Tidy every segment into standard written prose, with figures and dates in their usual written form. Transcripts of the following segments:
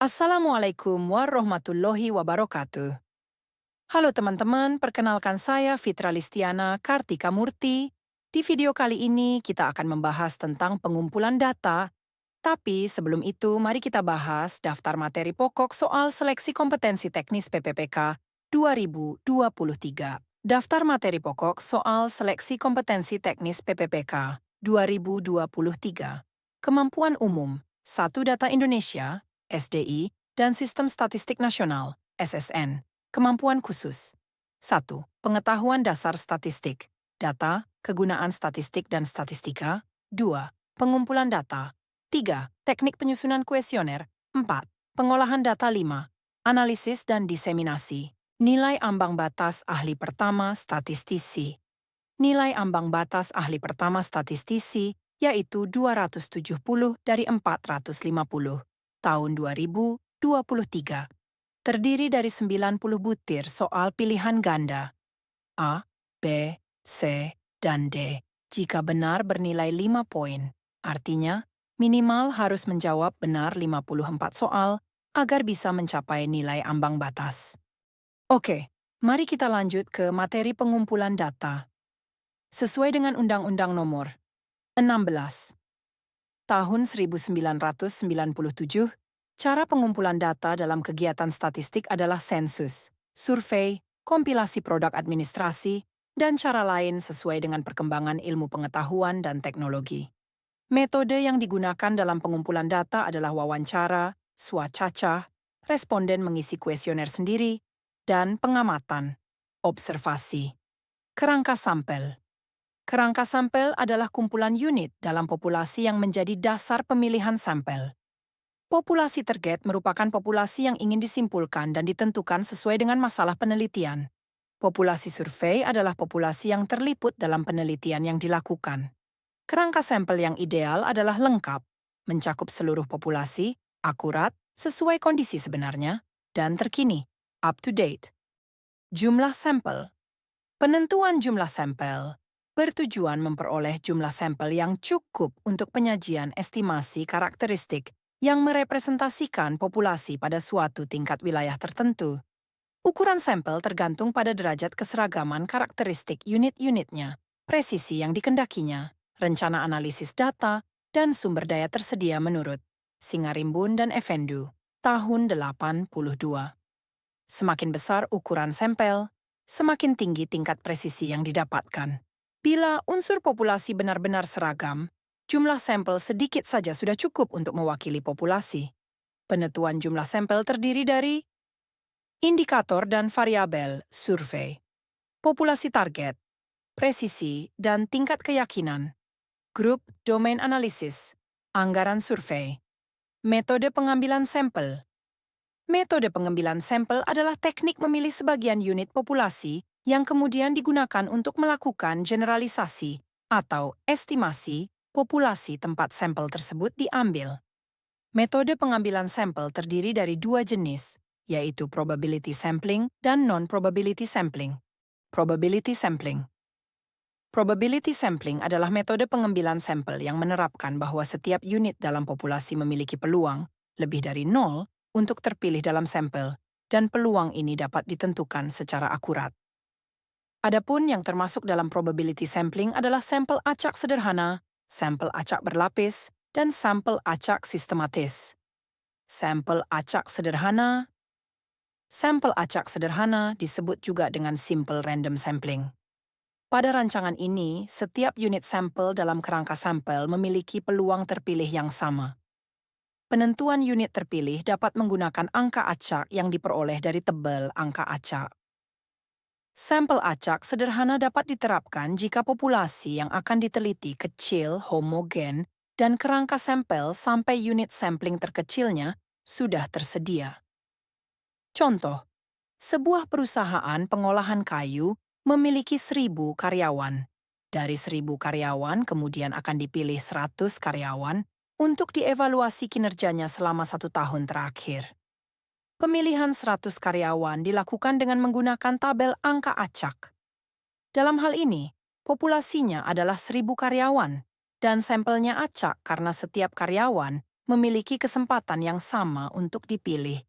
Assalamualaikum warahmatullahi wabarakatuh. Halo teman-teman, perkenalkan saya Fitra Listiana Kartika Murti. Di video kali ini kita akan membahas tentang pengumpulan data. Tapi sebelum itu, mari kita bahas daftar materi pokok soal seleksi kompetensi teknis PPPK 2023. Daftar materi pokok soal seleksi kompetensi teknis PPPK 2023. Kemampuan umum, 1 Data Indonesia, SDI, dan Sistem Statistik Nasional, SSN. Kemampuan khusus. 1. Pengetahuan dasar statistik. Data, kegunaan statistik dan statistika. 2. Pengumpulan data. 3. Teknik penyusunan kuesioner. 4. Pengolahan data. 5. Analisis dan diseminasi. Nilai ambang batas ahli pertama statistisi. Nilai ambang batas ahli pertama statistisi yaitu 270 dari 450. Tahun 2023. Terdiri dari 90 butir soal pilihan ganda. A, B, C, dan D. Jika benar bernilai 5 poin. Artinya, minimal harus menjawab benar 54 soal agar bisa mencapai nilai ambang batas. Oke, mari kita lanjut ke materi pengumpulan data. Sesuai dengan Undang-Undang Nomor 16 Tahun 1997, cara pengumpulan data dalam kegiatan statistik adalah sensus, survei, kompilasi produk administrasi, dan cara lain sesuai dengan perkembangan ilmu pengetahuan dan teknologi. Metode yang digunakan dalam pengumpulan data adalah wawancara, swacacah, responden mengisi kuesioner sendiri, dan pengamatan, observasi. Kerangka sampel. Kerangka sampel adalah kumpulan unit dalam populasi yang menjadi dasar pemilihan sampel. Populasi target merupakan populasi yang ingin disimpulkan dan ditentukan sesuai dengan masalah penelitian. Populasi survei adalah populasi yang terliput dalam penelitian yang dilakukan. Kerangka sampel yang ideal adalah lengkap, mencakup seluruh populasi, akurat, sesuai kondisi sebenarnya, dan terkini, up to date. Jumlah sampel. Penentuan jumlah sampel bertujuan memperoleh jumlah sampel yang cukup untuk penyajian estimasi karakteristik yang merepresentasikan populasi pada suatu tingkat wilayah tertentu. Ukuran sampel tergantung pada derajat keseragaman karakteristik unit-unitnya, presisi yang dikendakinya, rencana analisis data, dan sumber daya tersedia menurut Singarimbun dan Effendu, tahun 82. Semakin besar ukuran sampel, semakin tinggi tingkat presisi yang didapatkan. Bila unsur populasi benar-benar seragam, jumlah sampel sedikit saja sudah cukup untuk mewakili populasi. Penentuan jumlah sampel terdiri dari indikator dan variabel survei, populasi target, presisi dan tingkat keyakinan, grup domain analisis, anggaran survei, metode pengambilan sampel. Metode pengambilan sampel adalah teknik memilih sebagian unit populasi yang kemudian digunakan untuk melakukan generalisasi atau estimasi populasi tempat sampel tersebut diambil. Metode pengambilan sampel terdiri dari 2 jenis, yaitu probability sampling dan non-probability sampling. Probability sampling. Probability sampling adalah metode pengambilan sampel yang menerapkan bahwa setiap unit dalam populasi memiliki peluang, lebih dari 0, untuk terpilih dalam sampel, dan peluang ini dapat ditentukan secara akurat. Adapun yang termasuk dalam probability sampling adalah sampel acak sederhana, sampel acak berlapis, dan sampel acak sistematis. Sampel acak sederhana disebut juga dengan simple random sampling. Pada rancangan ini, setiap unit sampel dalam kerangka sampel memiliki peluang terpilih yang sama. Penentuan unit terpilih dapat menggunakan angka acak yang diperoleh dari tebal angka acak. Sampel acak sederhana dapat diterapkan jika populasi yang akan diteliti kecil, homogen, dan kerangka sampel sampai unit sampling terkecilnya sudah tersedia. Contoh, sebuah perusahaan pengolahan kayu memiliki 1.000 karyawan. Dari 1.000 karyawan kemudian akan dipilih 100 karyawan untuk dievaluasi kinerjanya selama 1 tahun terakhir. Pemilihan 100 karyawan dilakukan dengan menggunakan tabel angka acak. Dalam hal ini, populasinya adalah 1.000 karyawan, dan sampelnya acak karena setiap karyawan memiliki kesempatan yang sama untuk dipilih.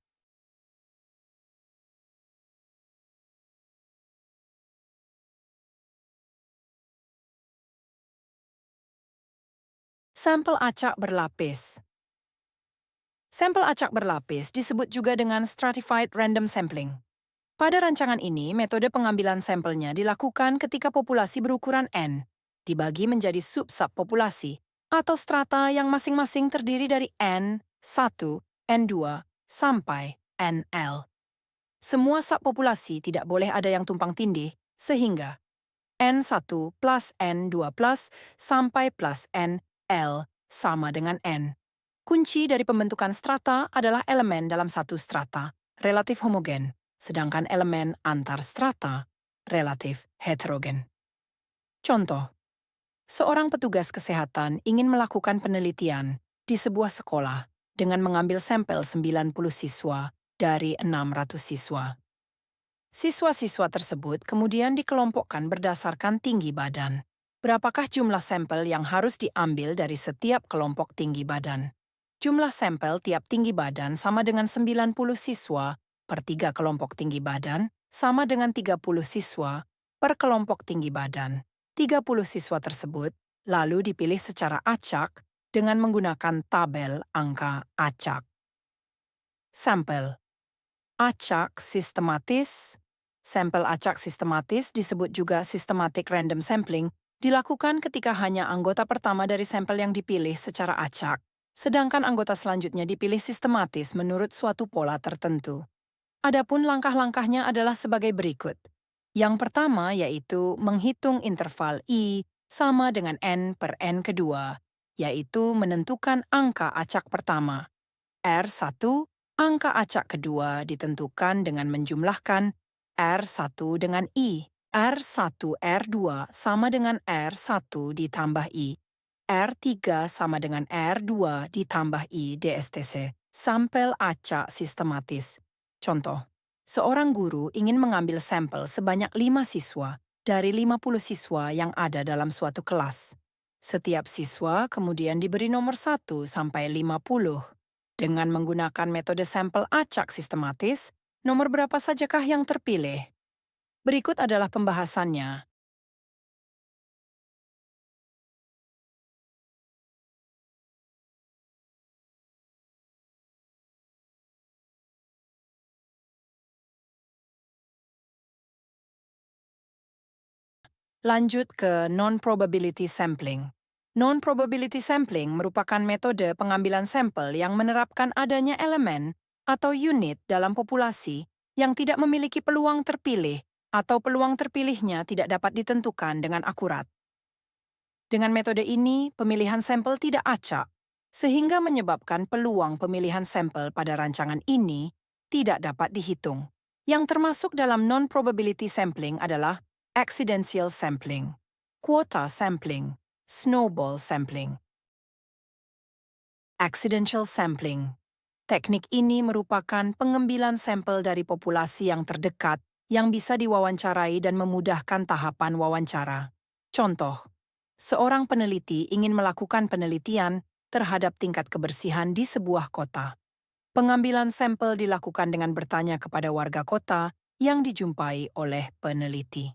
Sampel acak berlapis. Sampel acak berlapis disebut juga dengan stratified random sampling. Pada rancangan ini, metode pengambilan sampelnya dilakukan ketika populasi berukuran N, dibagi menjadi sub-subpopulasi, atau strata yang masing-masing terdiri dari N1, N2, sampai NL. Semua subpopulasi tidak boleh ada yang tumpang tindih, sehingga N1 plus N2 plus sampai plus NL sama dengan N. Kunci dari pembentukan strata adalah elemen dalam satu strata, relatif homogen, sedangkan elemen antar strata, relatif heterogen. Contoh, seorang petugas kesehatan ingin melakukan penelitian di sebuah sekolah dengan mengambil sampel 90 siswa dari 600 siswa. Siswa-siswa tersebut kemudian dikelompokkan berdasarkan tinggi badan. Berapakah jumlah sampel yang harus diambil dari setiap kelompok tinggi badan? Jumlah sampel tiap tinggi badan sama dengan 90 siswa per 3 kelompok tinggi badan sama dengan 30 siswa per kelompok tinggi badan. 30 siswa tersebut lalu dipilih secara acak dengan menggunakan tabel angka acak. Sampel acak sistematis. Sampel acak sistematis disebut juga systematic random sampling, dilakukan ketika hanya anggota pertama dari sampel yang dipilih secara acak, sedangkan anggota selanjutnya dipilih sistematis menurut suatu pola tertentu. Adapun langkah-langkahnya adalah sebagai berikut. Yang pertama yaitu menghitung interval I sama dengan N per N kedua, yaitu menentukan angka acak pertama. R1, angka acak kedua ditentukan dengan menjumlahkan R1 dengan I. R1, R2 sama dengan R1 ditambah I. R3 sama dengan R2 ditambah I DSTC. Sampel acak sistematis. Contoh, seorang guru ingin mengambil sampel sebanyak 5 siswa dari 50 siswa yang ada dalam suatu kelas. Setiap siswa kemudian diberi nomor 1 sampai 50. Dengan menggunakan metode sampel acak sistematis, nomor berapa sajakah yang terpilih? Berikut adalah pembahasannya. Lanjut ke non-probability sampling. Non-probability sampling merupakan metode pengambilan sampel yang menerapkan adanya elemen atau unit dalam populasi yang tidak memiliki peluang terpilih atau peluang terpilihnya tidak dapat ditentukan dengan akurat. Dengan metode ini, pemilihan sampel tidak acak, sehingga menyebabkan peluang pemilihan sampel pada rancangan ini tidak dapat dihitung. Yang termasuk dalam non-probability sampling adalah accidental sampling, quota sampling, snowball sampling. Accidental sampling. Teknik ini merupakan pengambilan sampel dari populasi yang terdekat yang bisa diwawancarai dan memudahkan tahapan wawancara. Contoh, seorang peneliti ingin melakukan penelitian terhadap tingkat kebersihan di sebuah kota. Pengambilan sampel dilakukan dengan bertanya kepada warga kota yang dijumpai oleh peneliti.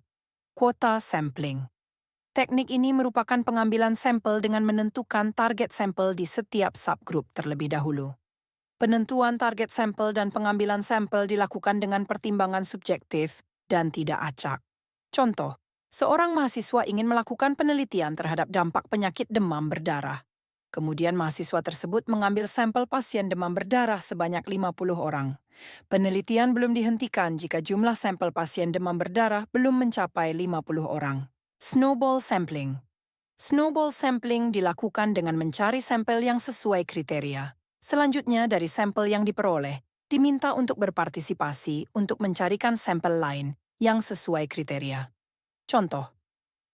Quota sampling. Teknik ini merupakan pengambilan sampel dengan menentukan target sampel di setiap subgrup terlebih dahulu. Penentuan target sampel dan pengambilan sampel dilakukan dengan pertimbangan subjektif dan tidak acak. Contoh, seorang mahasiswa ingin melakukan penelitian terhadap dampak penyakit demam berdarah. Kemudian mahasiswa tersebut mengambil sampel pasien demam berdarah sebanyak 50 orang. Penelitian belum dihentikan jika jumlah sampel pasien demam berdarah belum mencapai 50 orang. Snowball sampling. Snowball sampling dilakukan dengan mencari sampel yang sesuai kriteria. Selanjutnya, dari sampel yang diperoleh, diminta untuk berpartisipasi untuk mencarikan sampel lain yang sesuai kriteria. Contoh,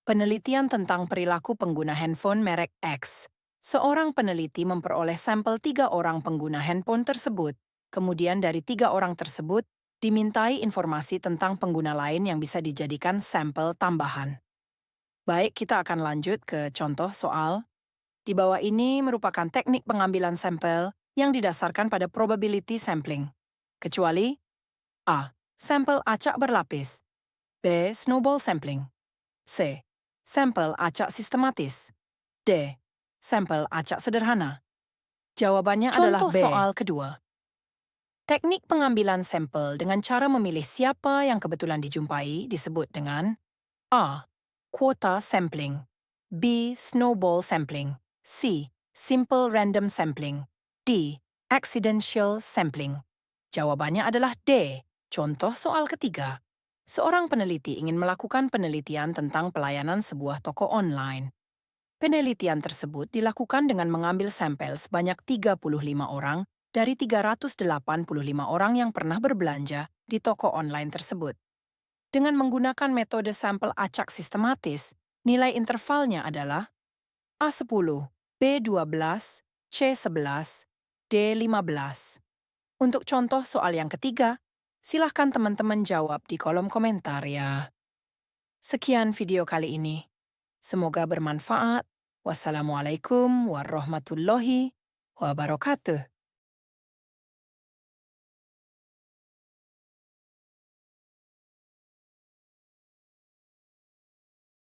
penelitian tentang perilaku pengguna handphone merek X. Seorang peneliti memperoleh sampel 3 orang pengguna handphone tersebut. Kemudian dari 3 orang tersebut, dimintai informasi tentang pengguna lain yang bisa dijadikan sampel tambahan. Baik, kita akan lanjut ke contoh soal. Di bawah ini merupakan teknik pengambilan sampel yang didasarkan pada probability sampling. Kecuali A. Sampel acak berlapis. B. Snowball sampling. C. Sampel acak sistematis. D. Sampel acak sederhana. Jawabannya adalah Contoh B. soal Kedua. Teknik pengambilan sampel dengan cara memilih siapa yang kebetulan dijumpai disebut dengan A. Quota sampling. B. Snowball sampling. C. Simple random sampling. D. Accidental sampling. Jawabannya adalah D. Contoh soal ketiga. Seorang peneliti ingin melakukan penelitian tentang pelayanan sebuah toko online. Penelitian tersebut dilakukan dengan mengambil sampel sebanyak 35 orang dari 385 orang yang pernah berbelanja di toko online tersebut. Dengan menggunakan metode sampel acak sistematis, nilai intervalnya adalah A10, B12, C11, D15. Untuk contoh soal yang ketiga, silahkan teman-teman jawab di kolom komentar ya. Sekian video kali ini. Semoga bermanfaat. Wassalamualaikum warahmatullahi wabarakatuh.